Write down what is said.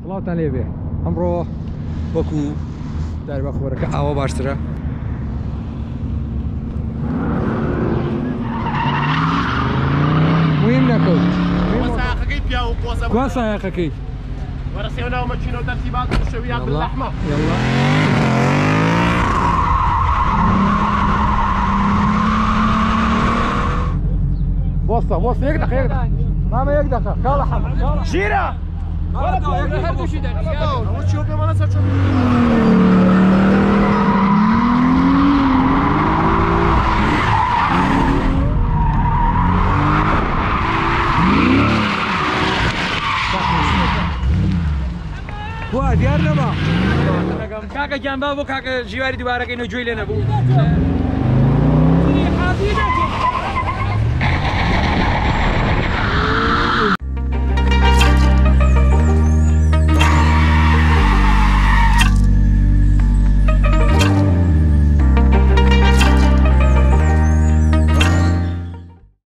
وڵاتان لێبێ ئەمڕۆ وەکو داربەخۆرەکە ئاوە باشترە مهم نەکەوت کوا سایەقەکەی ورسينا ومشينا وترتيبات وشويات باللحمه يلا وصل يقدح ماما يقدح خاله حمد شيره وتشوف ما نسى وا دیار نەما کاکە گیانبا بۆ کاکە ژیواری دووارەکەی نەجوێی لێ نەبوو